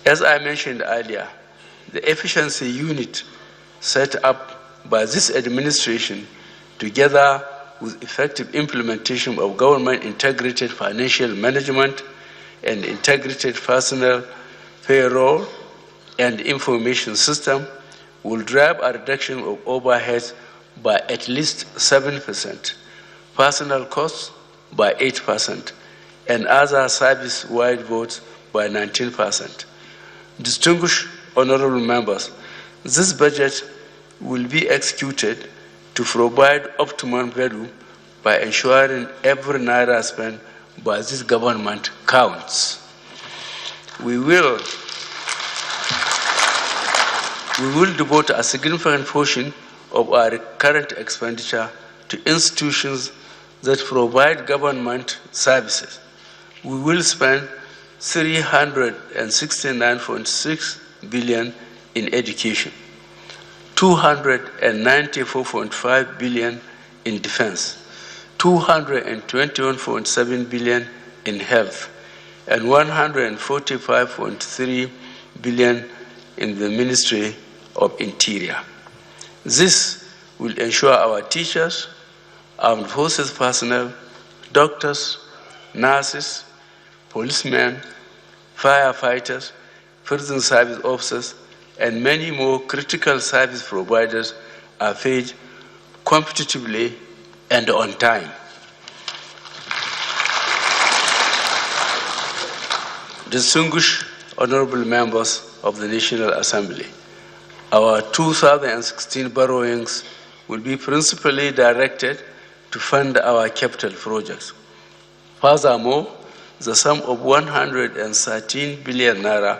As I mentioned earlier, the efficiency unit set up by this administration, together with effective implementation of government integrated financial management and integrated personnel, payroll, and information system, will drive a reduction of overheads by at least 7%, personnel costs by 8%, and other service-wide votes by 19%. Distinguished honorable members, this budget will be executed to provide optimum value by ensuring every naira spent by this government counts. We will devote a significant portion of our current expenditure to institutions that provide government services. We will spend 369.6 billion in education, 294.5 billion in defense, 221.7 billion in health, and 145.3 billion in the Ministry of Interior. This will ensure our teachers, armed forces personnel, doctors, nurses, policemen, firefighters, prison service officers, and many more critical service providers are paid competitively and on time. Distinguished honorable members of the National Assembly, our 2016 borrowings will be principally directed to fund our capital projects. Furthermore, the sum of 113 billion naira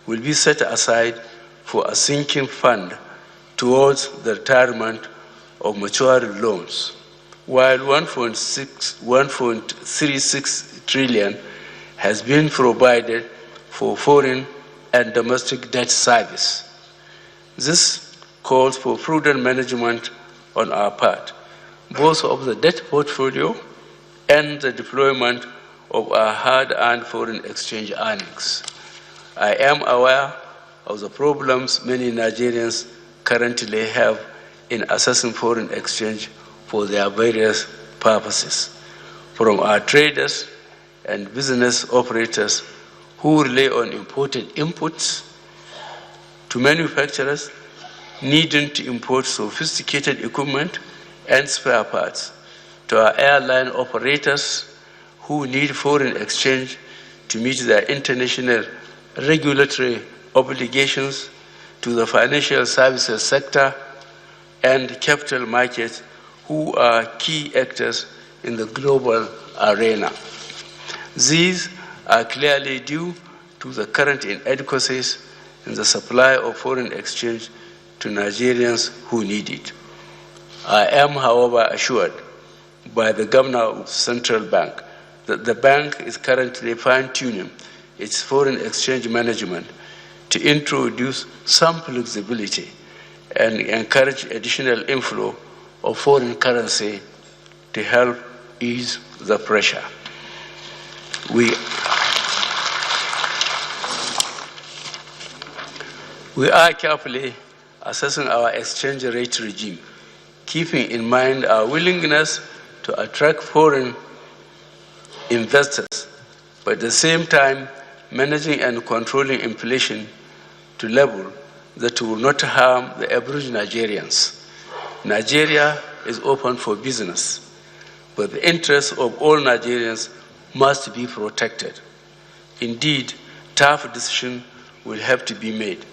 will be set aside for a sinking fund towards the retirement of maturing loans, while 1.36 trillion has been provided for foreign and domestic debt service. This calls for prudent management on our part, both of the debt portfolio and the deployment of our hard-earned foreign exchange earnings. I am aware of the problems many Nigerians currently have in accessing foreign exchange for their various purposes, from our traders and business operators who rely on imported inputs, to manufacturers needing to import sophisticated equipment and spare parts, to our airline operators who need foreign exchange to meet their international regulatory obligations, to the financial services sector and capital markets who are key actors in the global arena. These are clearly due to the current inadequacies in the supply of foreign exchange to Nigerians who need it. I am, however, assured by the Governor of the Central Bank that the bank is currently fine-tuning its foreign exchange management to introduce some flexibility and encourage additional inflow of foreign currency to help ease the pressure. We are carefully assessing our exchange rate regime, keeping in mind our willingness to attract foreign investors, but at the same time managing and controlling inflation to a level that will not harm the average Nigerians. Nigeria is open for business, but the interests of all Nigerians must be protected. Indeed, tough decisions will have to be made,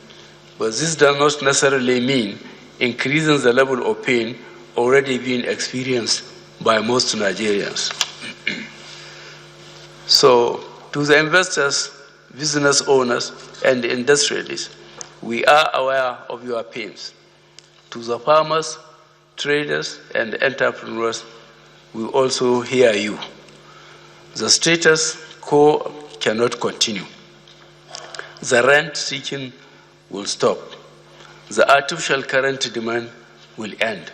but this does not necessarily mean increasing the level of pain already being experienced by most Nigerians. So, to the investors, business owners, and industrialists, we are aware of your pains. To the farmers, traders, and entrepreneurs, we also hear you. The status quo cannot continue. The rent seeking will stop. The artificial current demand will end.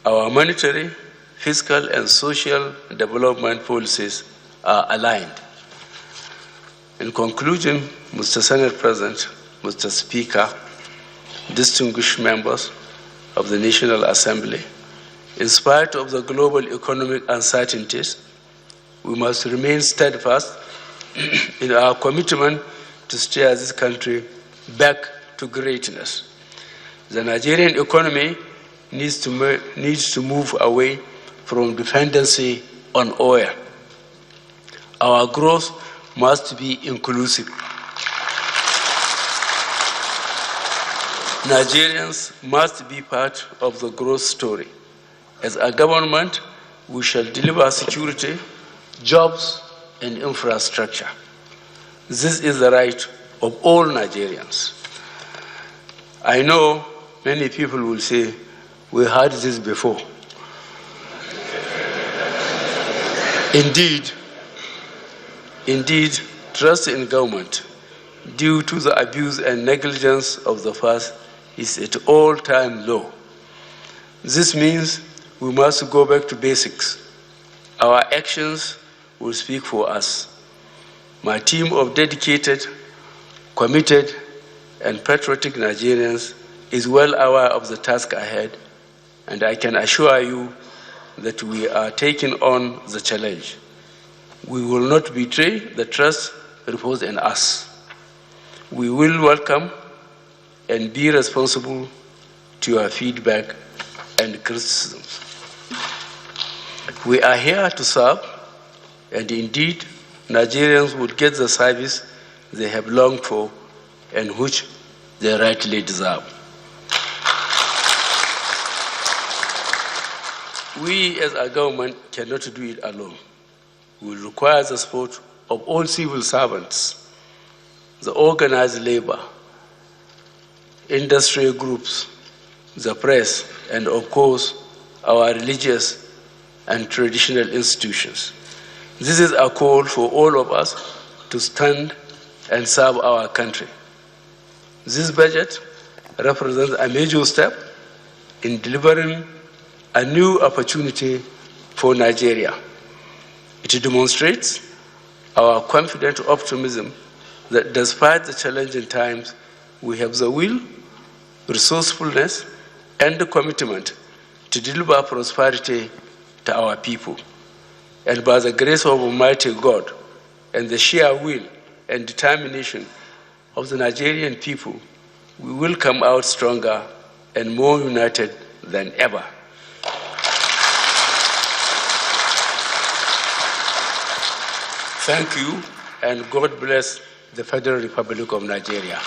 Our monetary, fiscal, and social development policies are aligned. In conclusion, Mr. Senate President, Mr. Speaker, distinguished members of the National Assembly, in spite of the global economic uncertainties, we must remain steadfast in our commitment to steer this country back to greatness. The Nigerian economy needs to move away from dependency on oil. Our growth must be inclusive. Nigerians must be part of the growth story. As a government, we shall deliver security, jobs, and infrastructure. This is the right of all Nigerians. I know many people will say, we heard this before. Indeed, trust in government, due to the abuse and negligence of the past, is at all-time low. This means we must go back to basics. Our actions will speak for us. My team of dedicated, committed, and patriotic Nigerians is well aware of the task ahead, and I can assure you that we are taking on the challenge. We will not betray the trust reposed in us. We will welcome and be responsible to your feedback and criticisms. We are here to serve, and indeed, Nigerians will get the service they have longed for and which they rightly deserve. We as a government cannot do it alone. We require the support of all civil servants, the organized labor, industry groups, the press, and of course, our religious and traditional institutions. This is a call for all of us to stand and serve our country. This budget represents a major step in delivering a new opportunity for Nigeria. It demonstrates our confident optimism that despite the challenging times, we have the will, resourcefulness, and the commitment to deliver prosperity to our people. And by the grace of Almighty God and the sheer will and determination of the Nigerian people, we will come out stronger and more united than ever. Thank you, and God bless the Federal Republic of Nigeria.